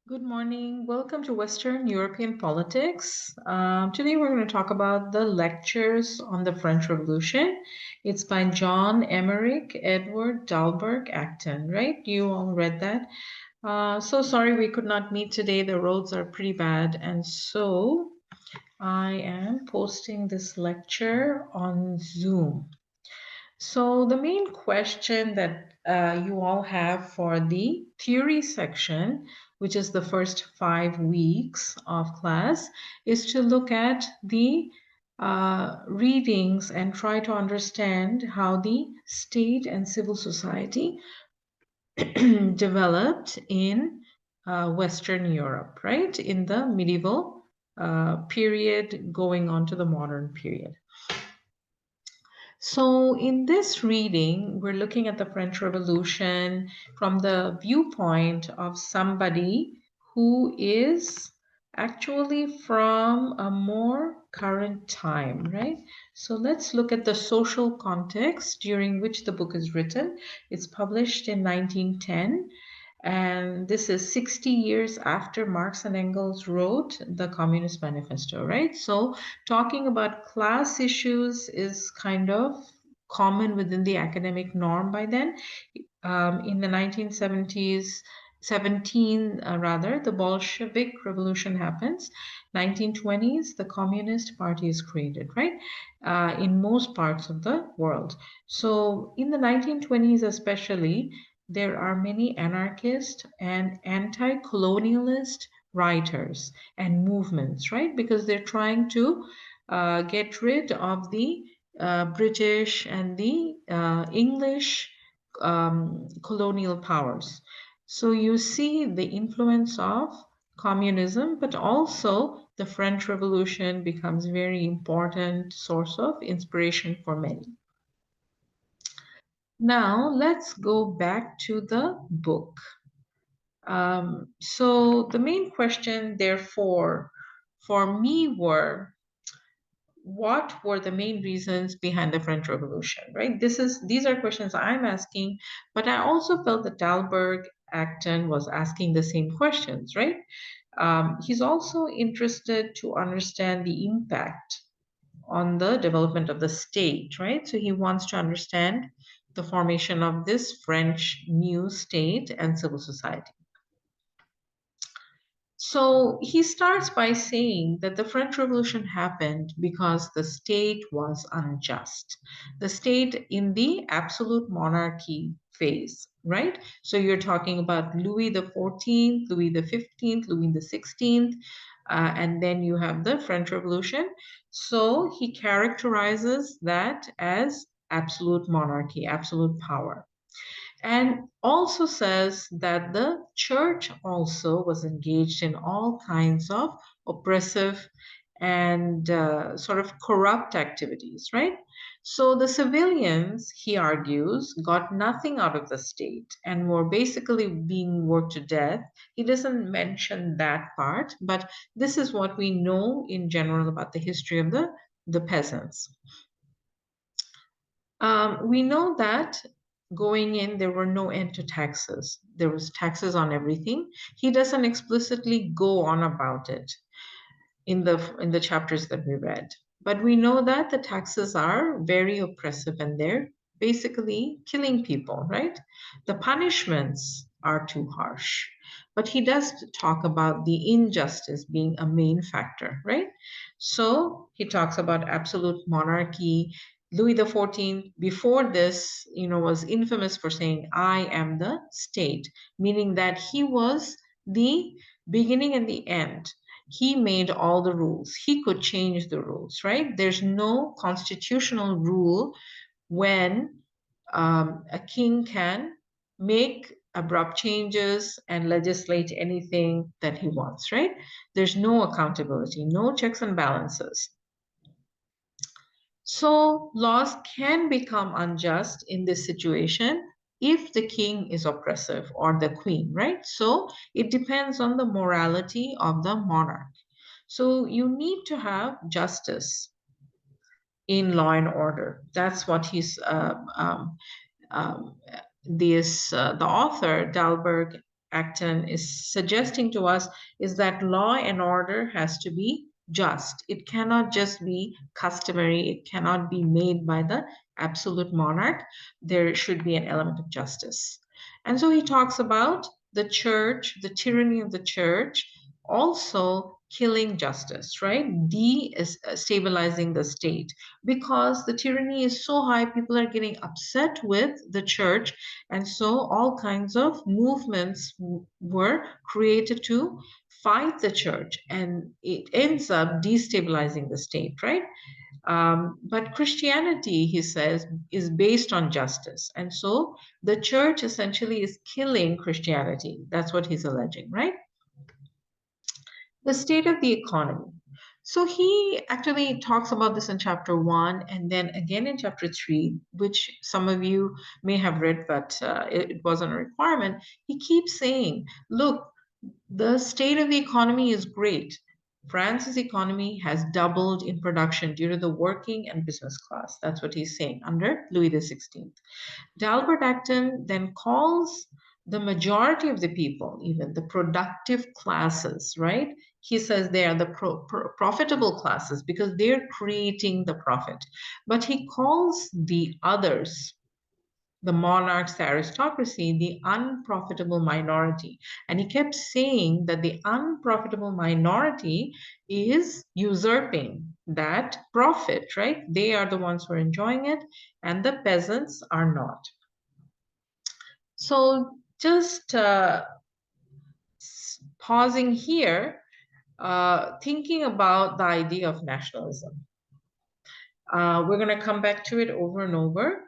Good morning. Welcome to Western European Politics. Today we're going to talk about the lectures on the French Revolution. It's by John Emmerich Edward Dalberg Acton, right? You all read that. So sorry we could not meet today. The roads are pretty bad. And so I am posting this lecture on Zoom. So the main question that you all have for the theory section, which is the first 5 weeks of class, is to look at the readings and try to understand how the state and civil society developed in Western Europe, right? In the medieval period going on to the modern period. So, in this reading, we're looking at the French Revolution from the viewpoint of somebody who is actually from a more current time, right? So, let's look at the social context during which the book is written. It's published in 1910. And this is 60 years after Marx and Engels wrote the Communist Manifesto, right? So, talking about class issues is kind of common within the academic norm by then. In the 1970s, 17 rather, the Bolshevik Revolution happens. 1920s, the Communist Party is created, right? In most parts of the world. So in the 1920s especially, there are many anarchist and anti-colonialist writers and movements, right? Because they're trying to get rid of the British and the English colonial powers. So you see the influence of communism, but also the French Revolution becomes a very important source of inspiration for many. Now let's go back to the book. So the main question, therefore, for me were, what were the main reasons behind the French Revolution, right? These are questions I'm asking, but I also felt that Dalberg Acton was asking the same questions, right? He's also interested to understand the impact on the development of the state, right? So he wants to understand the formation of this French new state and civil society. So he starts by saying that the French Revolution happened because the state was unjust. The state in the absolute monarchy phase, right? So you're talking about Louis the 14th, Louis the 15th, Louis the 16th, and then you have the French Revolution. So he characterizes that as absolute monarchy, absolute power, and also says that the church also was engaged in all kinds of oppressive and sort of corrupt activities, right? So the civilians, he argues, got nothing out of the state and were basically being worked to death. He doesn't mention that part, but this is what we know in general about the history of the peasants. We know that going in, there were no end to taxes. There was taxes on everything. He doesn't explicitly go on about it in the chapters that we read. But we know that the taxes are very oppressive and they're basically killing people, right? The punishments are too harsh. But he does talk about the injustice being a main factor, right? So he talks about absolute monarchy. Louis XIV, before this, was infamous for saying, I am the state, meaning that he was the beginning and the end. He made all the rules. He could change the rules, right? There's no constitutional rule when a king can make abrupt changes and legislate anything that he wants, right? There's no accountability, no checks and balances. So laws can become unjust in this situation if the king is oppressive or the queen, right? So it depends on the morality of the monarch. So you need to have justice in law and order. That's what um, the author Dalberg Acton is suggesting to us is that law and order has to be just. It cannot just be customary. It cannot be made by the absolute monarch. There should be an element of justice. And so he talks about the church, the tyranny of the church, also killing justice, right? Destabilizing the state because the tyranny is so high, people are getting upset with the church. And so all kinds of movements were created to fight the church, and it ends up destabilizing the state, right? But Christianity, he says, is based on justice. And so the church essentially is killing Christianity. That's what he's alleging, right? The state of the economy. So he actually talks about this in chapter 1 and then again in chapter 3, which some of you may have read, but it wasn't a requirement. He keeps saying, look, the state of the economy is great. France's economy has doubled in production due to the working and business class. That's what he's saying under Louis XVI. Dalberg Acton then calls the majority of the people, even the productive classes, right? He says they are the profitable classes because they're creating the profit. But he calls the others, the monarchs, the aristocracy, the unprofitable minority. And he kept saying that the unprofitable minority is usurping that profit, right? They are the ones who are enjoying it, and the peasants are not. So just pausing here, thinking about the idea of nationalism. We're going to come back to it over and over.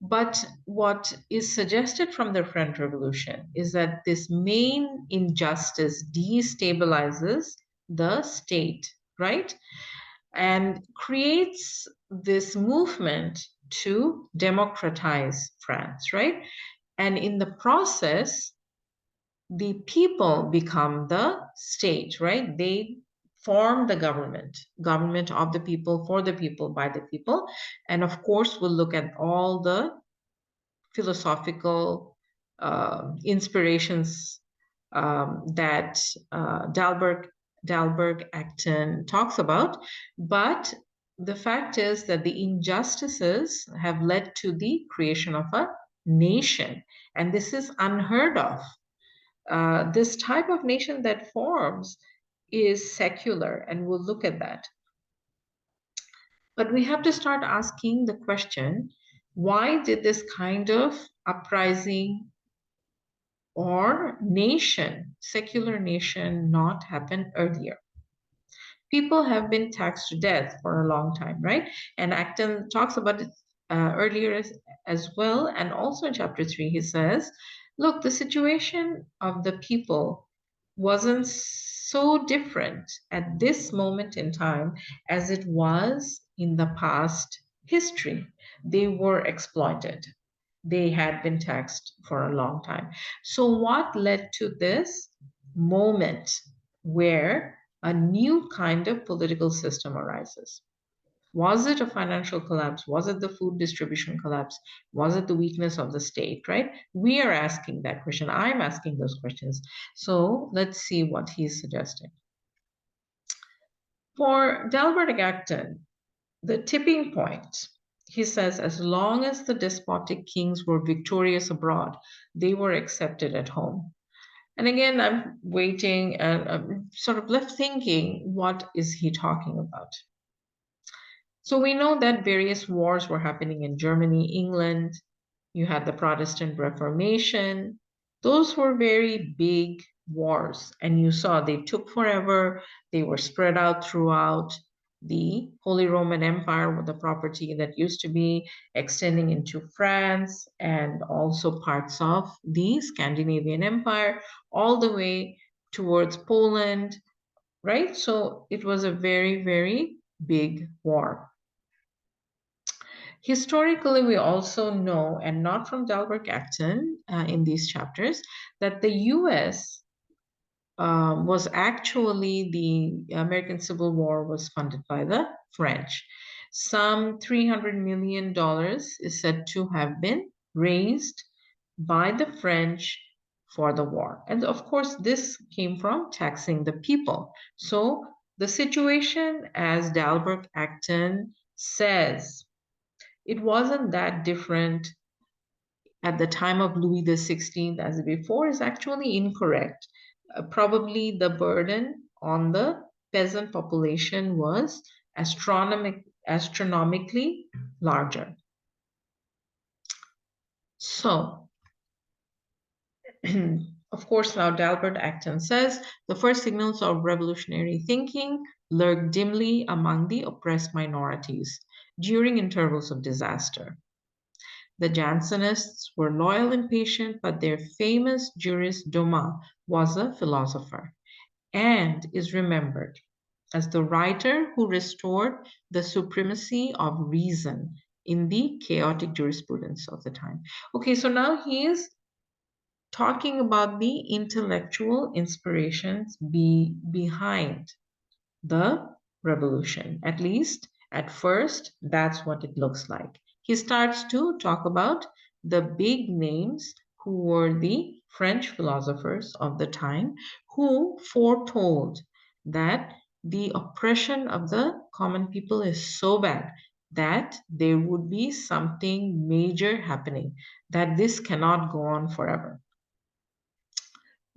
But what is suggested from the French Revolution is that this main injustice destabilizes the state, right? And creates this movement to democratize France, right? And in the process, the people become the state, right? They form the government of the people, for the people, by the people. And of course, we'll look at all the philosophical inspirations that Dalberg Acton talks about. But the fact is that the injustices have led to the creation of a nation. And this is unheard of. This type of nation that forms is secular, and we'll look at that. But we have to start asking the question, why did this kind of uprising or nation, secular nation, not happen earlier? People have been taxed to death for a long time, right? And Acton talks about it earlier as well. And also in chapter 3, he says, look, the situation of the people wasn't so different at this moment in time as it was in the past history. They were exploited. They had been taxed for a long time. So what led to this moment where a new kind of political system arises? Was it a financial collapse? Was it the food distribution collapse? Was it the weakness of the state, right? We are asking that question. I'm asking those questions. So let's see what he's suggesting. For Dalberg Acton, the tipping point, he says, as long as the despotic kings were victorious abroad, they were accepted at home. And again, I'm waiting and I'm sort of left thinking, what is he talking about? So we know that various wars were happening in Germany, England. You had the Protestant Reformation. Those were very big wars. And you saw they took forever. They were spread out throughout the Holy Roman Empire, with the property that used to be extending into France and also parts of the Scandinavian Empire, all the way towards Poland, right? So it was a very, very big war. Historically, we also know, and not from Dalberg Acton in these chapters, that the US was actually, the American Civil War was funded by the French. Some $300 million is said to have been raised by the French for the war. And of course, this came from taxing the people. So the situation, as Dalberg Acton says, it wasn't that different at the time of Louis XVI as before, is actually incorrect. Probably the burden on the peasant population was astronomically larger. So, of course, now Dalbert Acton says the first signals of revolutionary thinking lurk dimly among the oppressed minorities during intervals of disaster. The Jansenists were loyal and patient, but their famous jurist Dumas was a philosopher and is remembered as the writer who restored the supremacy of reason in the chaotic jurisprudence of the time. Okay, so now he is talking about the intellectual inspirations behind the revolution. At least at first, that's what it looks like. He starts to talk about the big names who were the French philosophers of the time who foretold that the oppression of the common people is so bad that there would be something major happening, that this cannot go on forever.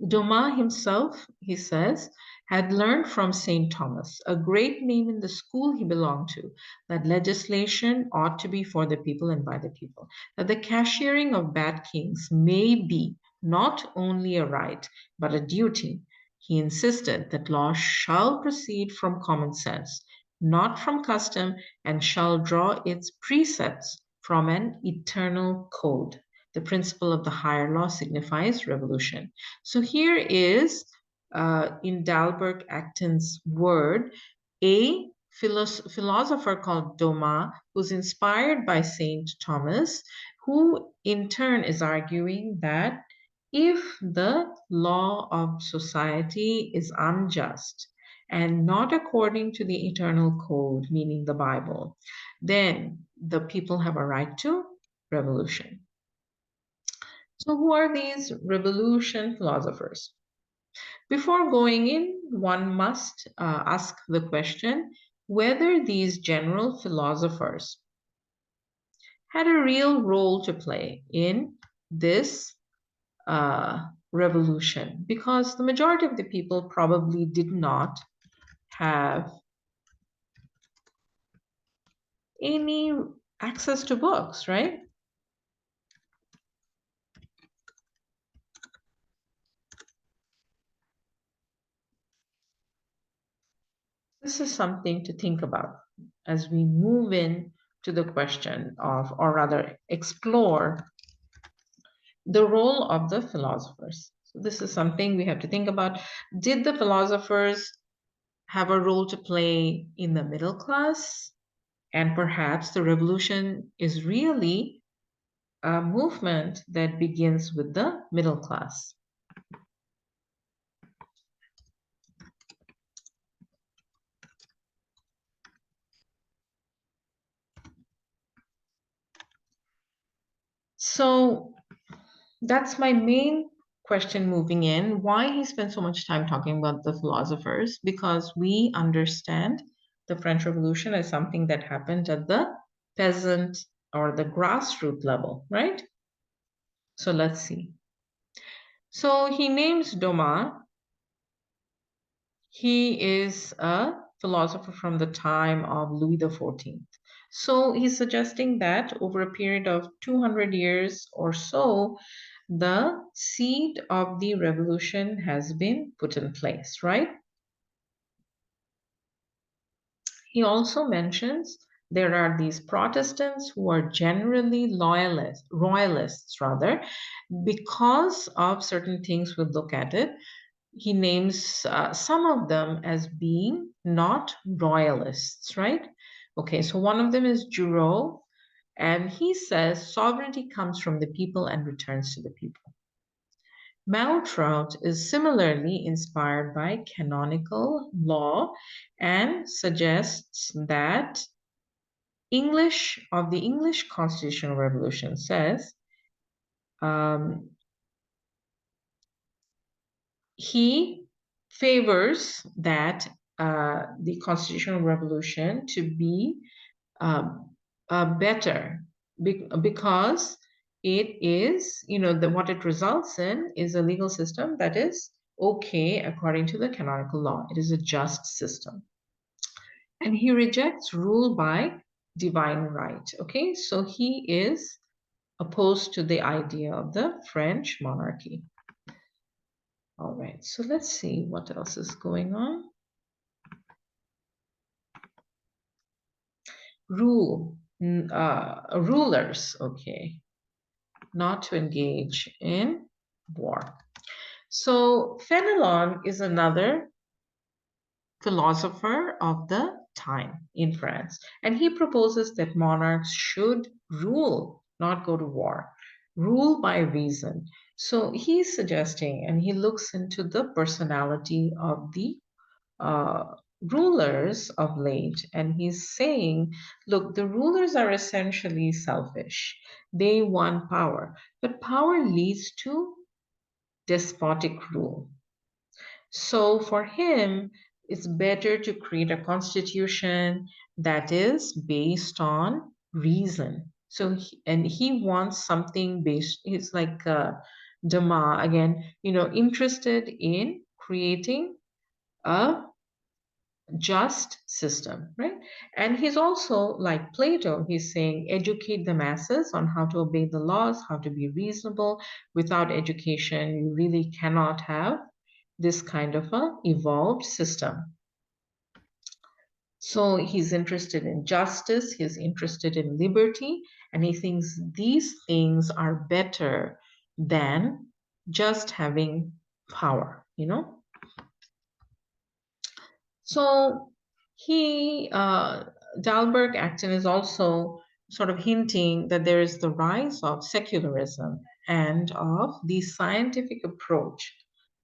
Dumas himself, he says, had learned from St. Thomas, a great name in the school he belonged to, that legislation ought to be for the people and by the people, that the cashiering of bad kings may be not only a right, but a duty. He insisted that law shall proceed from common sense, not from custom, and shall draw its precepts from an eternal code. The principle of the higher law signifies revolution. So here is, in Dalberg Acton's word, a philosopher called Dumas, who's inspired by St. Thomas, who in turn is arguing that if the law of society is unjust and not according to the eternal code, meaning the Bible, then the people have a right to revolution. So, who are these revolution philosophers? Before going in, one must ask the question whether these general philosophers had a real role to play in this revolution, because the majority of the people probably did not have any access to books, right? This is something to think about as we move in to the question of, or rather, explore the role of the philosophers. So, this is something we have to think about. Did the philosophers have a role to play in the middle class? And perhaps the revolution is really a movement that begins with the middle class. So that's my main question moving in. Why he spent so much time talking about the philosophers? Because we understand the French Revolution as something that happened at the peasant or the grassroots level, right? So let's see. So he names Dumas. He is a philosopher from the time of Louis XIV. So he's suggesting that over a period of 200 years or so, the seed of the revolution has been put in place, right? He also mentions there are these Protestants who are generally royalists rather, because of certain things. We'll look at it. He names some of them as being not royalists, right? Okay, so one of them is Giroux, and he says sovereignty comes from the people and returns to the people. Maltrout is similarly inspired by canonical law and suggests that the English Constitutional Revolution says, um, he favors that the constitutional revolution to be um, better because it is, what it results in is a legal system that is okay according to the canonical law. It is a just system. And he rejects rule by divine right. Okay, so he is opposed to the idea of the French monarchy. All right, so let's see what else is going on. Rulers, okay, not to engage in war. So Fenelon is another philosopher of the time in France, and he proposes that monarchs should rule, not go to war, rule by reason. So he's suggesting, and he looks into the personality of the uh, rulers of late, and he's saying, look, the rulers are essentially selfish. They want power, but power leads to despotic rule. So for him, it's better to create a constitution that is based on reason. So and he wants something based. He's like Dama again, interested in creating a just system, right? And he's also like Plato, he's saying educate the masses on how to obey the laws, how to be reasonable. Without education, you really cannot have this kind of a evolved system. So he's interested in justice, he's interested in liberty, and he thinks these things are better than just having power. So Dalberg Acton is also sort of hinting that there is the rise of secularism and of the scientific approach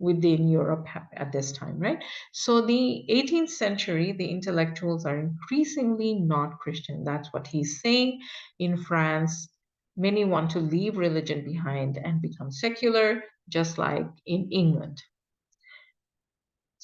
within Europe at this time, right? So the 18th century, the intellectuals are increasingly not Christian. That's what he's saying. In France, many want to leave religion behind and become secular, just like in England.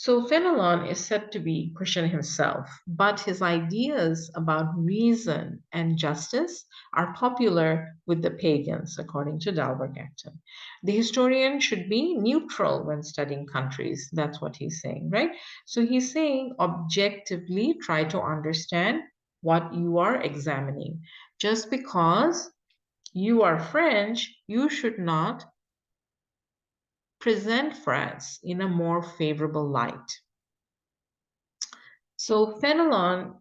So Fenelon is said to be Christian himself, but his ideas about reason and justice are popular with the pagans, according to Dalberg Acton. The historian should be neutral when studying countries. That's what he's saying, right? So he's saying objectively try to understand what you are examining. Just because you are French, you should not present France in a more favorable light. So Fenelon,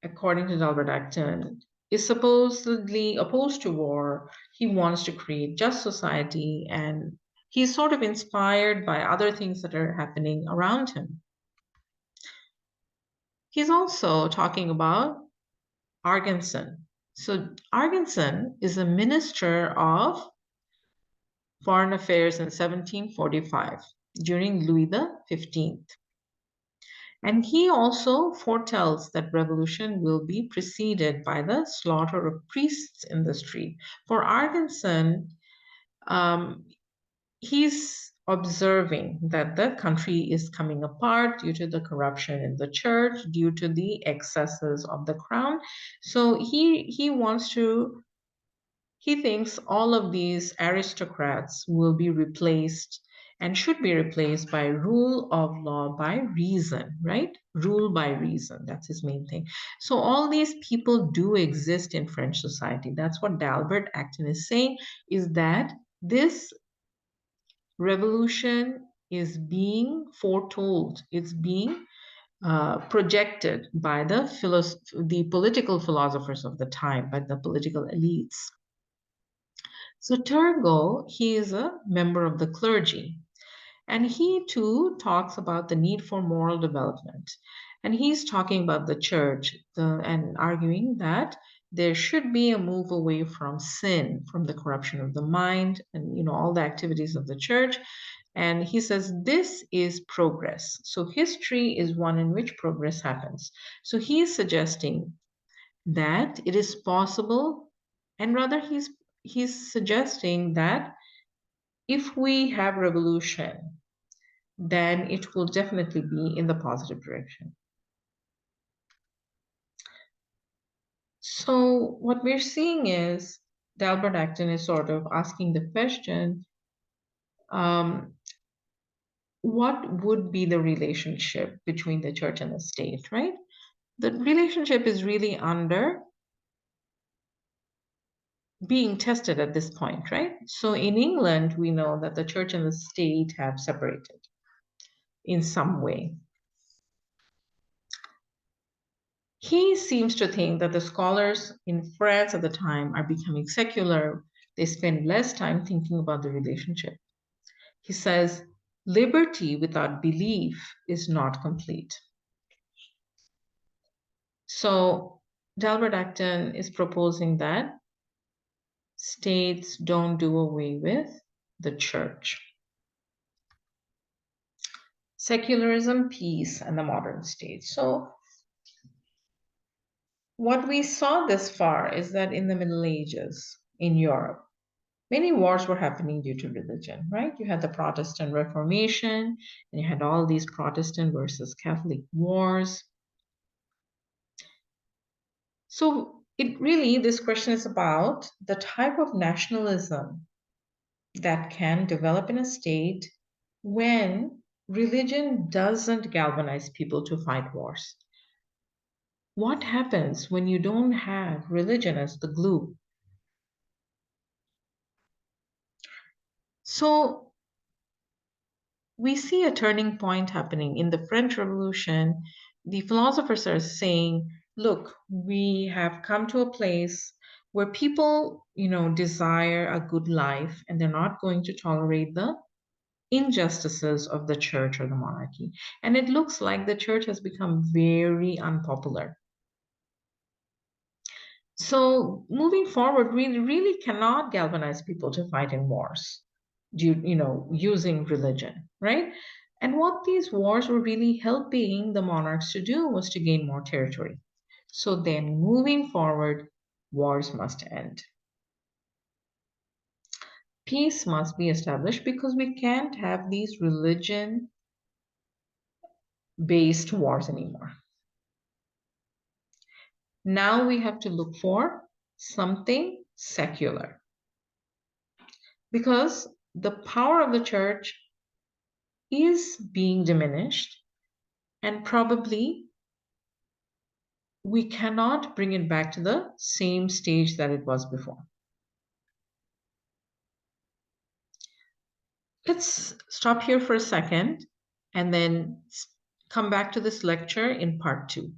according to Dalbert Acton, is supposedly opposed to war. He wants to create just society, and he's sort of inspired by other things that are happening around him. He's also talking about Argenson. So Argenson is a minister of foreign affairs in 1745 during Louis XV. And he also foretells that revolution will be preceded by the slaughter of priests in the street. For Argenson, um, he's observing that the country is coming apart due to the corruption in the church, due to the excesses of the crown. So he wants to he thinks all of these aristocrats will be replaced and should be replaced by rule of law by reason, right? Rule by reason. That's his main thing. So all these people do exist in French society. That's what Dalbert Acton is saying, is that this revolution is being foretold. It's being projected by the political philosophers of the time, by the political elites. So Turgot, he is a member of the clergy, and he too talks about the need for moral development. And he's talking about the church and arguing that there should be a move away from sin, from the corruption of the mind, and all the activities of the church. And he says this is progress. So history is one in which progress happens. So he's suggesting that it is possible, and rather he's suggesting that if we have revolution, then it will definitely be in the positive direction. So what we're seeing is Dalberg Acton is sort of asking the question, um, what would be the relationship between the church and the state, right? The relationship is really under being tested at this point, right? So in England, we know that the church and the state have separated in some way. He seems to think that the scholars in France at the time are becoming secular. They spend less time thinking about the relationship. He says, liberty without belief is not complete. So Dalbert Acton is proposing that states don't do away with the church. Secularism, peace, and the modern state. So what we saw this far is that in the Middle Ages in Europe, many wars were happening due to religion, right? You had the Protestant Reformation, and you had all these Protestant versus Catholic wars. So it really, this question is about the type of nationalism that can develop in a state when religion doesn't galvanize people to fight wars. What happens when you don't have religion as the glue? So we see a turning point happening in the French Revolution. The philosophers are saying, look, we have come to a place where people, desire a good life and they're not going to tolerate the injustices of the church or the monarchy. And it looks like the church has become very unpopular. So moving forward, we really cannot galvanize people to fight in wars, using religion, right? And what these wars were really helping the monarchs to do was to gain more territory. So then moving forward, wars must end. Peace must be established because we can't have these religion based wars anymore. Now we have to look for something secular because the power of the church is being diminished, and probably we cannot bring it back to the same stage that it was before. Let's stop here for a second and then come back to this lecture in part 2.